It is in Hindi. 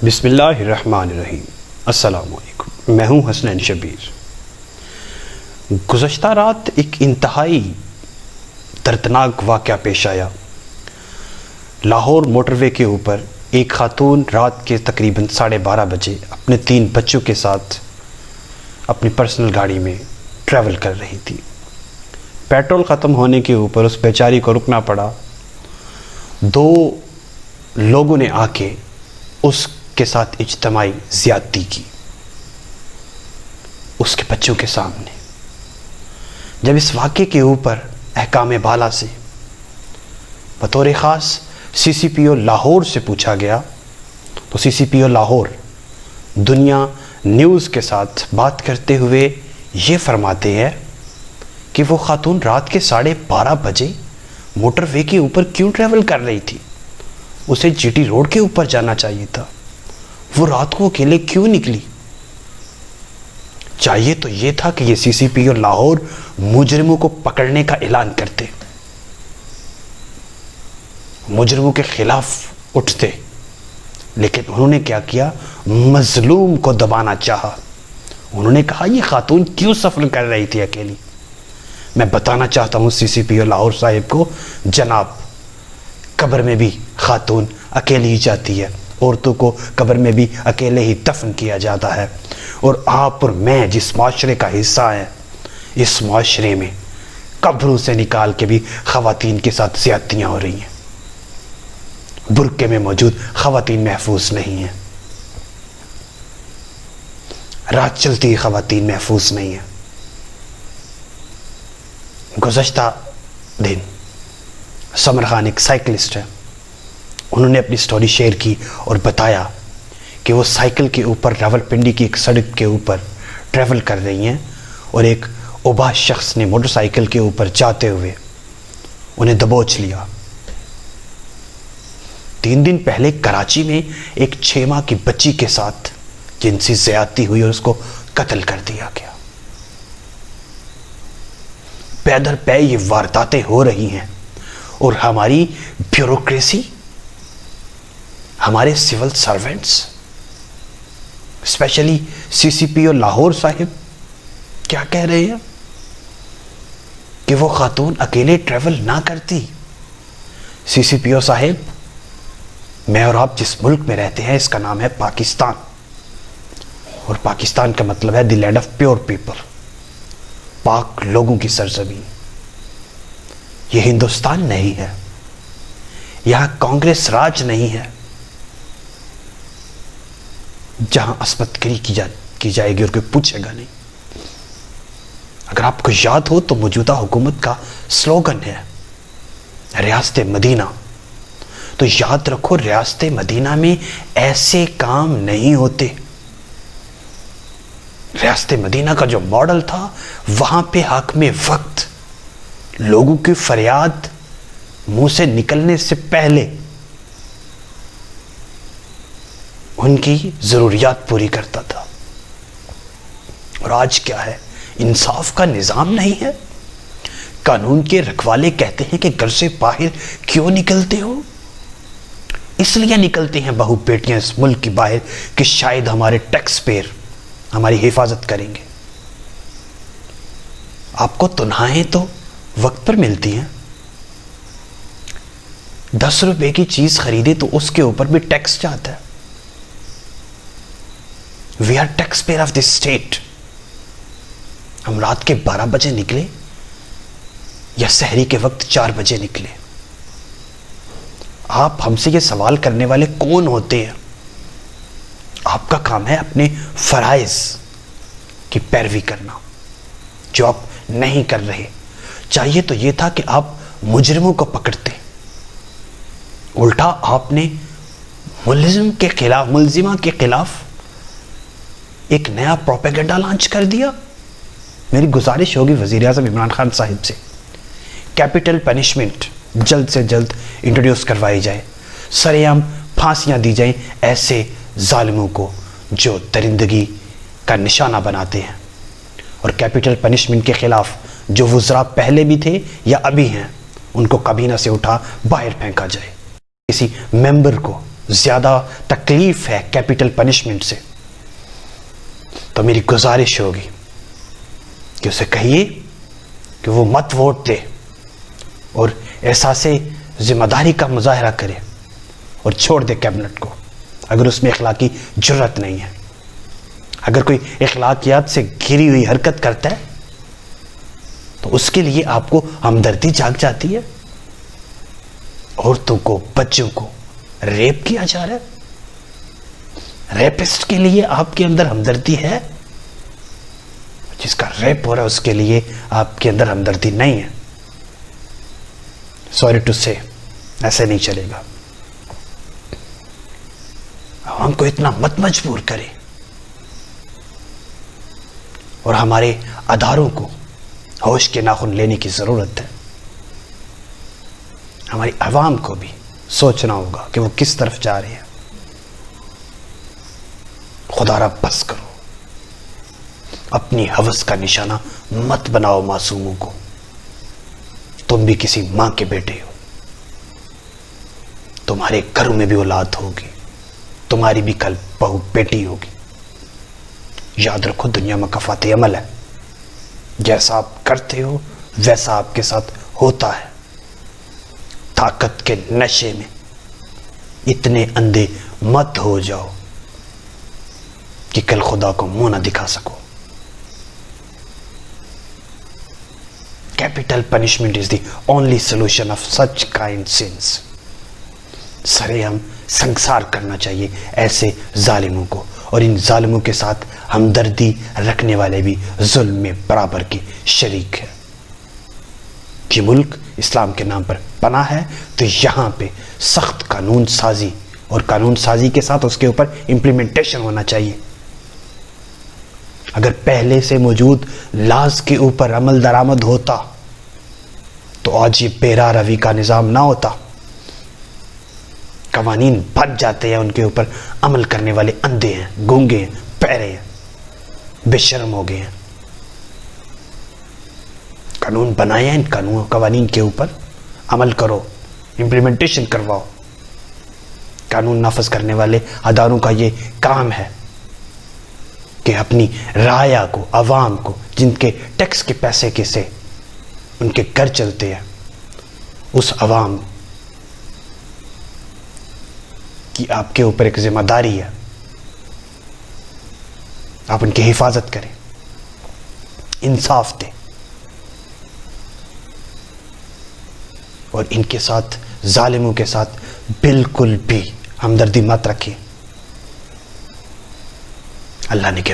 बिस्मिल्लाहिर्रहमानिर्रहीम। अस्सलामुअलैकुम। मैं हूँ हसनैन शबीर। गुज़श्ता रात एक इंतहाई दर्दनाक वाक़या पेश आया। लाहौर मोटरवे के ऊपर एक खातून रात के तकरीबन 12:30 बजे अपने 3 बच्चों के साथ अपनी पर्सनल गाड़ी में ट्रैवल कर रही थी। पेट्रोल ख़त्म होने के ऊपर उस बेचारी को रुकना पड़ा। 2 लोगों ने आके उसके साथ इज्तमाई ज़्यादती की उसके बच्चों के सामने। जब इस वाक़े के ऊपर अहकाम बाला से बतौर ख़ास CCPO लाहौर से पूछा गया तो CCPO लाहौर दुनिया न्यूज़ के साथ बात करते हुए ये फरमाते हैं कि वो खातून रात के 12:30 बजे मोटरवे के ऊपर क्यों ट्रैवल कर रही थी। उसे GT रोड के ऊपर जाना चाहिए था। वो रात को अकेले क्यों निकली। चाहिए तो ये था कि ये CCPO लाहौर मुजरिमों को पकड़ने का ऐलान करते, मुजरिमों के खिलाफ उठते, लेकिन उन्होंने क्या किया, मजलूम को दबाना चाहा। उन्होंने कहा ये खातून क्यों सफ़र कर रही थी अकेली। मैं बताना चाहता हूँ CCPO लाहौर साहिब को, जनाब कब्र में भी खातून अकेली ही जाती है, औरतों को कब्र में भी अकेले ही दफन किया जाता है। और आप और मैं जिस माशरे का हिस्सा है, इस माशरे में कब्रों से निकाल के भी ख़वातीन के साथ ज़्यादतियाँ हो रही हैं। बुर्के में मौजूद ख़वातीन महफूज नहीं हैं, रात चलती ही ख़वातीन महफूज नहीं है। गुज़श्ता दिन समर खान एक साइकिलिस्ट है, उन्होंने अपनी स्टोरी शेयर की और बताया कि वो साइकिल के ऊपर रावलपिंडी की एक सड़क के ऊपर ट्रैवल कर रही हैं और एक उबा शख्स ने मोटरसाइकिल के ऊपर जाते हुए उन्हें दबोच लिया। 3 दिन पहले कराची में एक 6 माह की बच्ची के साथ जिनसी ज़्यादती हुई और उसको कत्ल कर दिया गया। पैदर पै ये वारदातें हो रही हैं और हमारी ब्यूरोक्रेसी, हमारे civil servants, specially CCPO Lahore sahib क्या कह रहे हैं कि वो खातून अकेले ट्रैवल ना करती। CCPO साहिब, मैं और आप जिस मुल्क में रहते हैं इसका नाम है पाकिस्तान, और पाकिस्तान का मतलब है the land of pure people, पाक लोगों की सरजमीन। ये हिंदुस्तान नहीं है, यहां कांग्रेस राज नहीं है जहां अस्मतगिरी की जाएगी और कोई पूछेगा नहीं। अगर आपको याद हो तो मौजूदा हुकूमत का स्लोगन है रियासत मदीना, तो याद रखो रियासत मदीना में ऐसे काम नहीं होते। रियासत मदीना का जो मॉडल था, वहां पे हाकिम वक्त लोगों की फरियाद मुंह से निकलने से पहले उनकी ज़रूरियात पूरी करता था। और आज क्या है, इंसाफ का निज़ाम नहीं है। कानून के रखवाले कहते हैं कि घर से बाहर क्यों निकलते हो। इसलिए निकलते हैं बहू बेटियां इस मुल्क की बाहर कि शायद हमारे टैक्स पेयर हमारी हिफाजत करेंगे। आपको तनख्वाहें तो वक्त पर मिलती हैं। 10 रुपए की चीज खरीदे तो उसके ऊपर भी टैक्स जाता है। We are tax payer of this state. हम रात के 12 बजे निकले या सहरी के वक्त 4 बजे निकले, आप हमसे ये सवाल करने वाले कौन होते हैं। आपका काम है अपने फराइज की पैरवी करना, जो आप नहीं कर रहे। चाहिए तो ये था कि आप मुजरिमों को पकड़ते, उल्टा आपने मुलजिमा के खिलाफ एक नया प्रोपेगेंडा लॉन्च कर दिया। मेरी गुजारिश होगी वज़ीर आज़म इमरान खान साहिब से, कैपिटल पनिशमेंट जल्द से जल्द इंट्रोड्यूस करवाई जाए, सरेआम फांसियां दी जाएं ऐसे जालिमों को जो दरिंदगी का निशाना बनाते हैं। और कैपिटल पनिशमेंट के खिलाफ जो वज़रा पहले भी थे या अभी हैं, उनको काबीना से उठा बाहर फेंका जाए। किसी मेंबर को ज़्यादा तकलीफ है कैपिटल पनिशमेंट से, तो मेरी गुजारिश होगी कि उसे कहिए कि वो मत वोट दे और एहसासे जिम्मेदारी का मुजाहरा करे और छोड़ दे कैबिनेट को, अगर उसमें इखलाकी जुर्रत नहीं है। अगर कोई इखलाकियात से घिरी हुई हरकत करता है तो उसके लिए आपको हमदर्दी जाग जाती है। औरतों को, बच्चों को रेप किया जा रहा है, रेपिस्ट के लिए आपके अंदर हमदर्दी है? जिसका रेप हो रहा है उसके लिए आपके अंदर हमदर्दी नहीं है। सॉरी टू से, ऐसे नहीं चलेगा। आवाम को इतना मत मजबूर करें और हमारे अदारों को होश के नाखून लेने की जरूरत है। हमारी आवाम को भी सोचना होगा कि वो किस तरफ जा रही है। खुदारा बस करो, अपनी हवस का निशाना मत बनाओ मासूमों को। तुम भी किसी मां के बेटे हो, तुम्हारे घर में भी औलाद होगी, तुम्हारी भी कल बहू बेटी होगी। याद रखो, दुनिया में कफाते अमल है, जैसा आप करते हो वैसा आपके साथ होता है। ताकत के नशे में इतने अंधे मत हो जाओ कि कल खुदा को मुंह ना दिखा सको। Capital punishment is the only solution of such kind since. सरेआम संसार करना चाहिए ऐसे जालिमों को, और इन जालिमों के साथ हमदर्दी रखने वाले भी जुल्म में बराबर के शरीक है। कि मुल्क इस्लाम के नाम पर बना है तो यहाँ पे सख्त कानून साजी, और कानून साजी के साथ उसके ऊपर इम्प्लीमेंटेशन होना चाहिए। अगर पहले से मौजूद लाज के ऊपर अमल दरामद होता तो आज ये बेरा रवि का निज़ाम ना होता। कवानीन बन जाते हैं, उनके ऊपर अमल करने वाले अंधे हैं, गूंगे हैं, पैरे हैं, बेशर्म हो गए हैं। कानून बनाए हैं, इन कानून कवानीन के ऊपर अमल करो, इम्प्लीमेंटेशन करवाओ। कानून नाफज करने वाले अदारों का ये काम है कि अपनी राया को, अवाम को, जिनके टैक्स के पैसे के से उनके घर चलते हैं, उस अवाम की आपके ऊपर एक जिम्मेदारी है, आप उनकी हिफाजत करें, इंसाफ दें, और इनके साथ, जालिमों के साथ बिल्कुल भी हमदर्दी मत रखिए। अल्लाह ने के